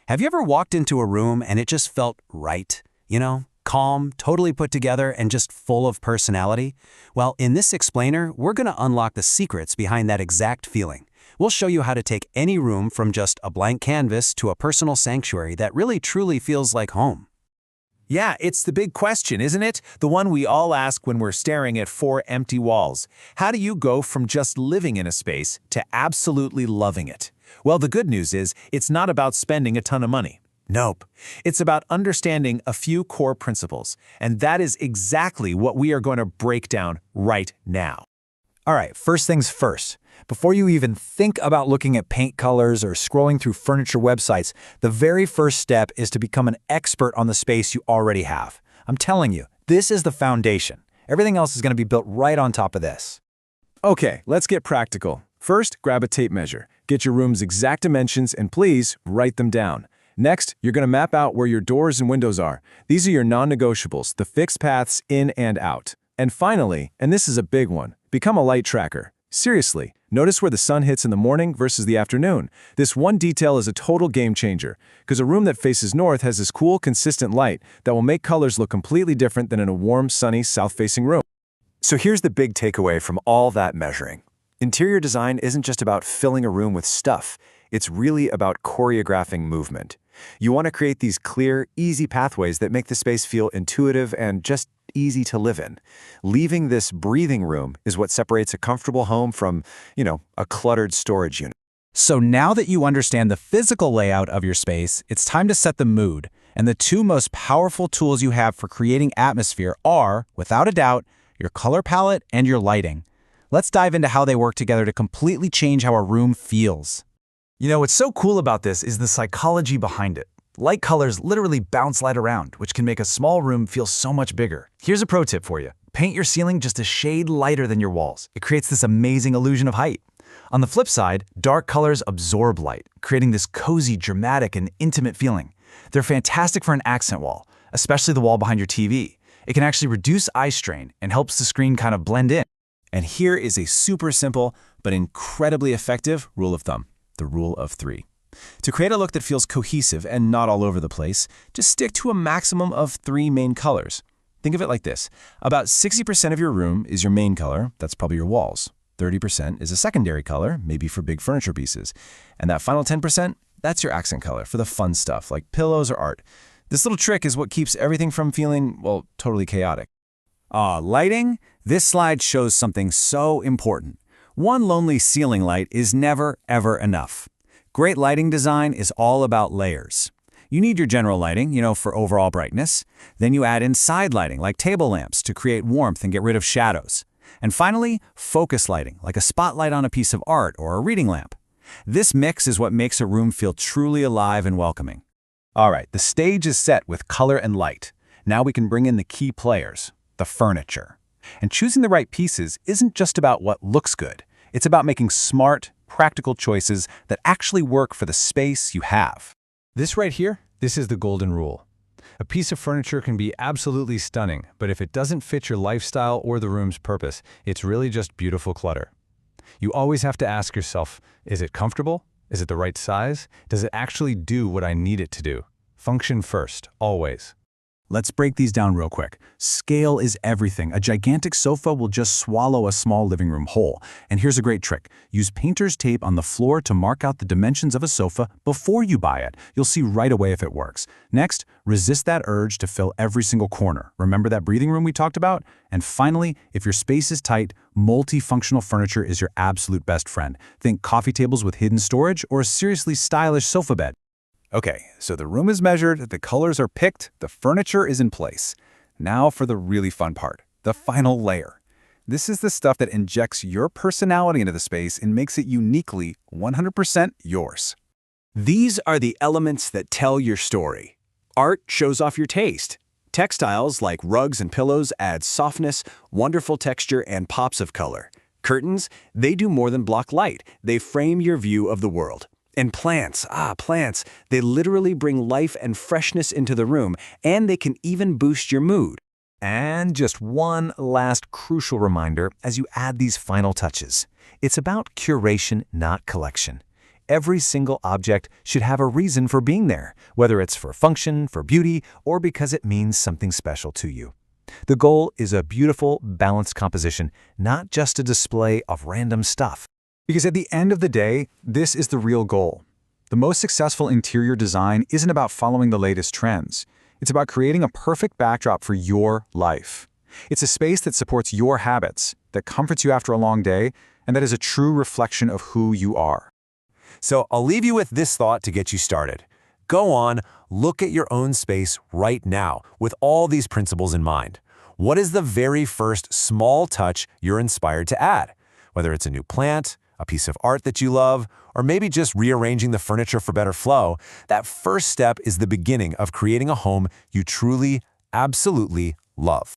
Have you ever walked into a room and it just felt right? Calm, totally put together, and just full of personality? Well, in this explainer, we're going to unlock the secrets behind that exact feeling. We'll show you how to take any room from just a blank canvas to a personal sanctuary that really truly feels like home. Yeah, it's the big question, isn't it? The one we all ask when we're staring at 4 empty walls. How do you go from just living in a space to absolutely loving it? Well, the good news is it's not about spending a ton of money. Nope. It's about understanding a few core principles, and that is exactly what we are going to break down right now. All right, first things first. Before you even think about looking at paint colors or scrolling through furniture websites, the very first step is to become an expert on the space you already have. I'm telling you, this is the foundation. Everything else is going to be built right on top of this. Okay, let's get practical. First, grab a tape measure. Get your room's exact dimensions and please write them down. Next, you're going to map out where your doors and windows are. These are your non-negotiables, the fixed paths in and out. And finally, and this is a big one, become a light tracker. Seriously, notice where the sun hits in the morning versus the afternoon. This one detail is a total game changer, because a room that faces north has this cool, consistent light that will make colors look completely different than in a warm, sunny, south-facing room. So here's the big takeaway from all that measuring. Interior design isn't just about filling a room with stuff. It's really about choreographing movement. You want to create these clear, easy pathways that make the space feel intuitive and just easy to live in. Leaving this breathing room is what separates a comfortable home from, a cluttered storage unit. So now that you understand the physical layout of your space, it's time to set the mood. And the two most powerful tools you have for creating atmosphere are, without a doubt, your color palette and your lighting. Let's dive into how they work together to completely change how a room feels. What's so cool about this is the psychology behind it. Light colors literally bounce light around, which can make a small room feel so much bigger. Here's a pro tip for you. Paint your ceiling just a shade lighter than your walls. It creates this amazing illusion of height. On the flip side, dark colors absorb light, creating this cozy, dramatic, and intimate feeling. They're fantastic for an accent wall, especially the wall behind your TV. It can actually reduce eye strain and helps the screen kind of blend in. And here is a super simple but incredibly effective rule of thumb, the rule of 3. To create a look that feels cohesive and not all over the place, just stick to a maximum of 3 main colors. Think of it like this. About 60% of your room is your main color, that's probably your walls. 30% is a secondary color, maybe for big furniture pieces. And that final 10%, that's your accent color for the fun stuff like pillows or art. This little trick is what keeps everything from feeling, totally chaotic. Lighting? This slide shows something so important. One lonely ceiling light is never, ever enough. Great lighting design is all about layers. You need your general lighting, for overall brightness. Then you add in side lighting, like table lamps, to create warmth and get rid of shadows. And finally, focus lighting, like a spotlight on a piece of art or a reading lamp. This mix is what makes a room feel truly alive and welcoming. All right, the stage is set with color and light. Now we can bring in the key players, the furniture. And choosing the right pieces isn't just about what looks good. It's about making smart, practical choices that actually work for the space you have. This right here, this is the golden rule. A piece of furniture can be absolutely stunning, but if it doesn't fit your lifestyle or the room's purpose, it's really just beautiful clutter. You always have to ask yourself, is it comfortable? Is it the right size? Does it actually do what I need it to do? Function first, always. Let's break these down real quick. Scale is everything. A gigantic sofa will just swallow a small living room whole. And here's a great trick. Use painter's tape on the floor to mark out the dimensions of a sofa before you buy it. You'll see right away if it works. Next, resist that urge to fill every single corner. Remember that breathing room we talked about? And finally, if your space is tight, multifunctional furniture is your absolute best friend. Think coffee tables with hidden storage or a seriously stylish sofa bed. Okay, so the room is measured, the colors are picked, the furniture is in place. Now for the really fun part, the final layer. This is the stuff that injects your personality into the space and makes it uniquely 100% yours. These are the elements that tell your story. Art shows off your taste. Textiles like rugs and pillows add softness, wonderful texture, and pops of color. Curtains, they do more than block light. They frame your view of the world. And plants, they literally bring life and freshness into the room, and they can even boost your mood. And just one last crucial reminder as you add these final touches. It's about curation, not collection. Every single object should have a reason for being there, whether it's for function, for beauty, or because it means something special to you. The goal is a beautiful, balanced composition, not just a display of random stuff. Because at the end of the day, this is the real goal. The most successful interior design isn't about following the latest trends. It's about creating a perfect backdrop for your life. It's a space that supports your habits, that comforts you after a long day, and that is a true reflection of who you are. So I'll leave you with this thought to get you started. Go on, look at your own space right now with all these principles in mind. What is the very first small touch you're inspired to add? Whether it's a new plant, a piece of art that you love, or maybe just rearranging the furniture for better flow, that first step is the beginning of creating a home you truly, absolutely love.